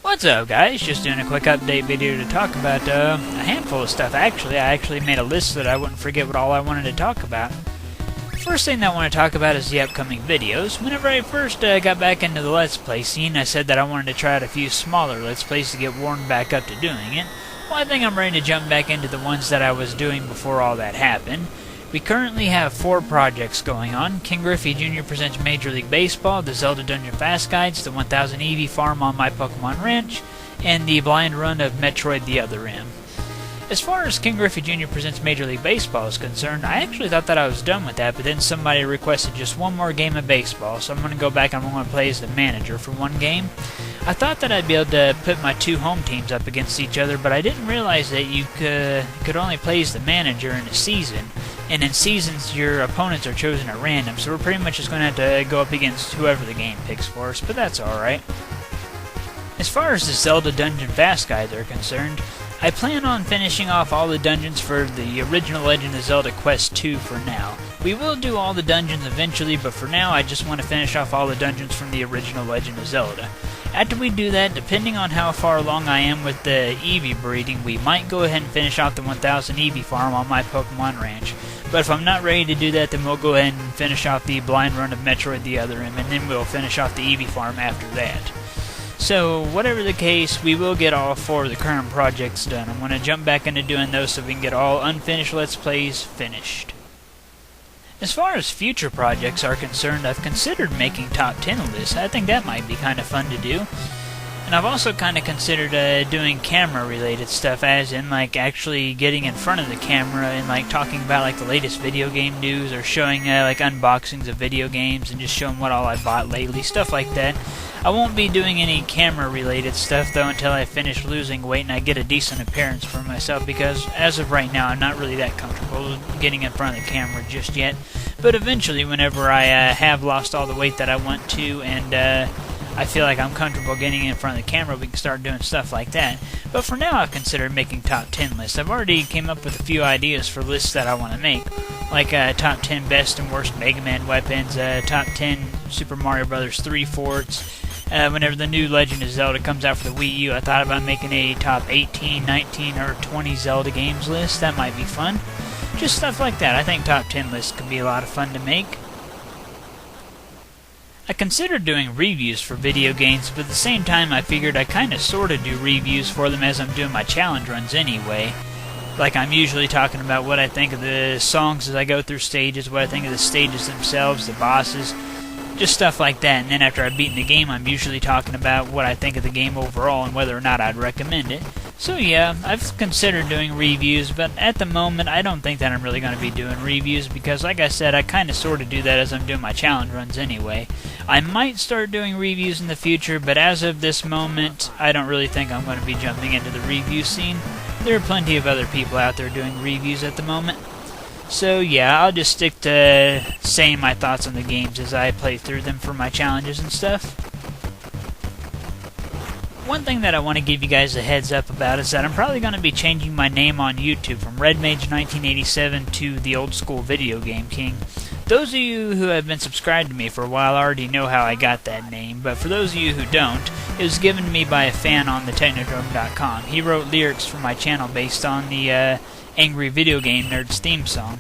What's up, guys? Just doing a quick update video to talk about a handful of stuff. I actually made a list so that I wouldn't forget what all I wanted to talk about. First thing that I want to talk about is the upcoming videos. Whenever I first got back into the Let's Play scene, I said that I wanted to try out a few smaller Let's Plays to get warmed back up to doing it. Well, I think I'm ready to jump back into the ones that I was doing before all that happened. We currently have 4 projects going on. King Griffey Jr. presents Major League Baseball, the Zelda Dungeon Fast Guides, the 1000 Eevee Farm on My Pokemon Ranch, and the blind run of Metroid The Other M. As far as King Griffey Jr. presents Major League Baseball is concerned, I actually thought that I was done with that, but then somebody requested just one more game of baseball, so I'm going to go back and I'm going to play as the manager for one game. I thought that I'd be able to put my 2 home teams up against each other, but I didn't realize that you could only play as the manager in a season. And in seasons, your opponents are chosen at random, so we're pretty much just going to have to go up against whoever the game picks for us, but that's alright. As far as the Zelda Dungeon Fast Guides are concerned, I plan on finishing off all the dungeons for the original Legend of Zelda Quest 2 for now. We will do all the dungeons eventually, but for now I just want to finish off all the dungeons from the original Legend of Zelda. After we do that, depending on how far along I am with the Eevee breeding, we might go ahead and finish off the 1000 Eevee Farm on My Pokemon Ranch. But if I'm not ready to do that, then we'll go ahead and finish off the blind run of Metroid The Other M, and then we'll finish off the Eevee Farm after that. So, whatever the case, we will get all 4 of the current projects done. I'm going to jump back into doing those so we can get all unfinished Let's Plays finished. As far as future projects are concerned, I've considered making top 10 lists. I think that might be kind of fun to do. And I've also kind of considered doing camera-related stuff, as in, like, actually getting in front of the camera and, like, talking about, like, the latest video game news, or showing, like, unboxings of video games and just showing what all I bought lately, stuff like that. I won't be doing any camera-related stuff, though, until I finish losing weight and I get a decent appearance for myself, because as of right now, I'm not really that comfortable getting in front of the camera just yet. But eventually, whenever I have lost all the weight that I want to, and I feel like I'm comfortable getting in front of the camera, we can start doing stuff like that. But for now, I've considered making top 10 lists. I've already came up with a few ideas for lists that I want to make, like top 10 best and worst Mega Man weapons, top 10 Super Mario Bros. 3 forts. Whenever the new Legend of Zelda comes out for the Wii U, I thought about making a top 18, 19, or 20 Zelda games list. That might be fun. Just stuff like that. I think top 10 lists could be a lot of fun to make. I considered doing reviews for video games, but at the same time I figured I kinda sorta do reviews for them as I'm doing my challenge runs anyway. Like, I'm usually talking about what I think of the songs as I go through stages, what I think of the stages themselves, the bosses, just stuff like that. And then after I've beaten the game, I'm usually talking about what I think of the game overall and whether or not I'd recommend it. So yeah, I've considered doing reviews, but at the moment I don't think that I'm really going to be doing reviews, because like I said, I kind of sort of do that as I'm doing my challenge runs anyway. I might start doing reviews in the future, but as of this moment, I don't really think I'm going to be jumping into the review scene. There are plenty of other people out there doing reviews at the moment. So yeah, I'll just stick to saying my thoughts on the games as I play through them for my challenges and stuff. One thing that I want to give you guys a heads up about is that I'm probably going to be changing my name on YouTube from RedMage1987 to the Old School Video Game King. Those of you who have been subscribed to me for a while already know how I got that name, but for those of you who don't, it was given to me by a fan on thetechnodrome.com. He wrote lyrics for my channel based on the Angry Video Game Nerds theme song,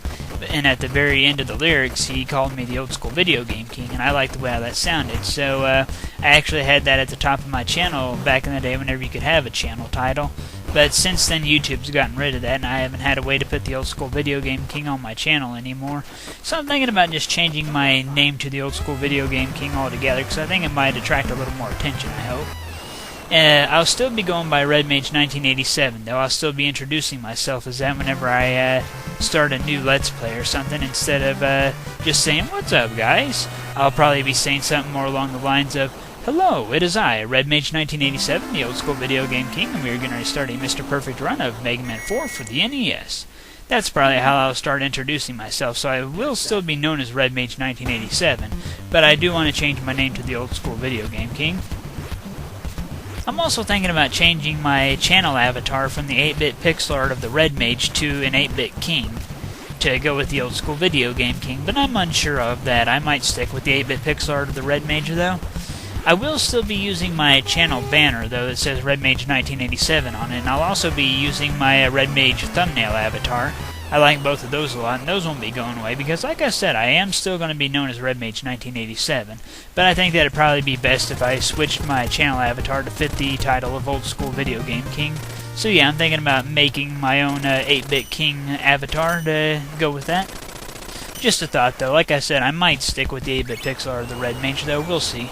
and at the very end of the lyrics he called me the Old School Video Game King, and I liked the way how that sounded, so I actually had that at the top of my channel back in the day whenever you could have a channel title. But since then, YouTube's gotten rid of that, and I haven't had a way to put the Old School Video Game King on my channel anymore. So I'm thinking about just changing my name to the Old School Video Game King altogether, because I think it might attract a little more attention, I hope. I'll still be going by RedMage1987, though. I'll still be introducing myself as that whenever I start a new Let's Play or something, instead of just saying, "What's up, guys?" I'll probably be saying something more along the lines of, "Hello, it is I, RedMage1987, the Old School Video Game King, and we're going to start a Mr. Perfect run of Mega Man 4 for the NES." That's probably how I'll start introducing myself, so I will still be known as RedMage1987, but I do want to change my name to the Old School Video Game King. I'm also thinking about changing my channel avatar from the 8-bit pixel art of the Red Mage to an 8-bit king to go with the Old School Video Game King, but I'm unsure of that. I might stick with the 8-bit pixel art of the Red Mage, though. I will still be using my channel banner, though, that says Red Mage 1987 on it, and I'll also be using my Red Mage thumbnail avatar. I like both of those a lot, and those won't be going away, because like I said, I am still going to be known as Red Mage 1987, but I think that it'd probably be best if I switched my channel avatar to fit the title of Old School Video Game King. So yeah, I'm thinking about making my own 8-Bit King avatar to go with that. Just a thought, though. Like I said, I might stick with the 8-Bit Pixel Art of the Red Mage, though. We'll see.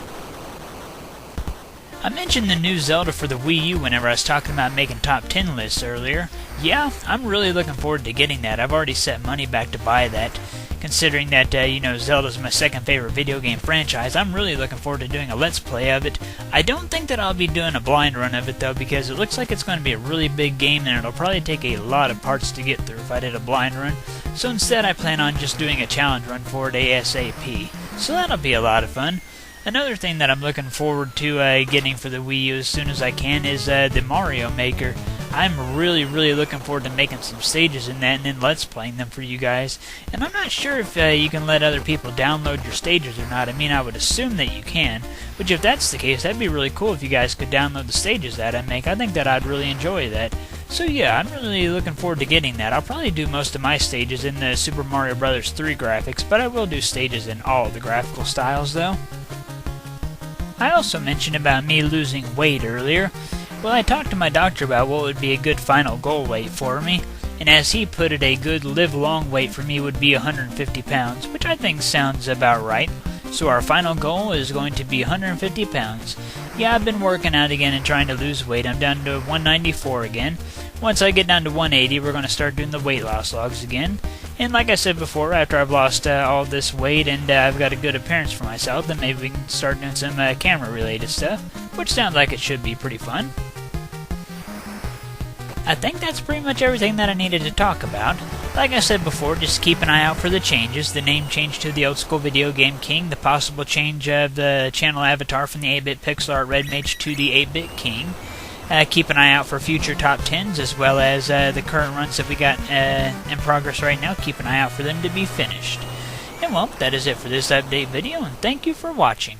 I mentioned the new Zelda for the Wii U whenever I was talking about making top 10 lists earlier. Yeah, I'm really looking forward to getting that. I've already set money back to buy that. Considering that, Zelda's my second favorite video game franchise, I'm really looking forward to doing a Let's Play of it. I don't think that I'll be doing a blind run of it, though, because it looks like it's going to be a really big game, and it'll probably take a lot of parts to get through if I did a blind run. So instead, I plan on just doing a challenge run for it ASAP. So that'll be a lot of fun. Another thing that I'm looking forward to getting for the Wii U as soon as I can is the Mario Maker. I'm really looking forward to making some stages in that and then Let's Playing them for you guys. And I'm not sure if you can let other people download your stages or not. I mean, I would assume that you can. Which, if that's the case, that'd be really cool if you guys could download the stages that I make. I think that I'd really enjoy that. So yeah, I'm really looking forward to getting that. I'll probably do most of my stages in the Super Mario Bros. 3 graphics, but I will do stages in all the graphical styles, though. I also mentioned about me losing weight earlier. Well, I talked to my doctor about what would be a good final goal weight for me, and as he put it, a good live-long weight for me would be 150 pounds, which I think sounds about right. So our final goal is going to be 150 pounds. Yeah, I've been working out again and trying to lose weight. I'm down to 194 again. Once I get down to 180, we're going to start doing the weight loss logs again. And like I said before, after I've lost all this weight and I've got a good appearance for myself, then maybe we can start doing some camera-related stuff, which sounds like it should be pretty fun. I think that's pretty much everything that I needed to talk about. Like I said before, just keep an eye out for the changes. The name change to the Old School Video Game King, the possible change of the channel avatar from the 8-Bit Pixel Art Red Mage to the 8-Bit King. Keep an eye out for future top 10s, as well as the current runs that we got in progress right now. Keep an eye out for them to be finished. And well, that is it for this update video, and thank you for watching.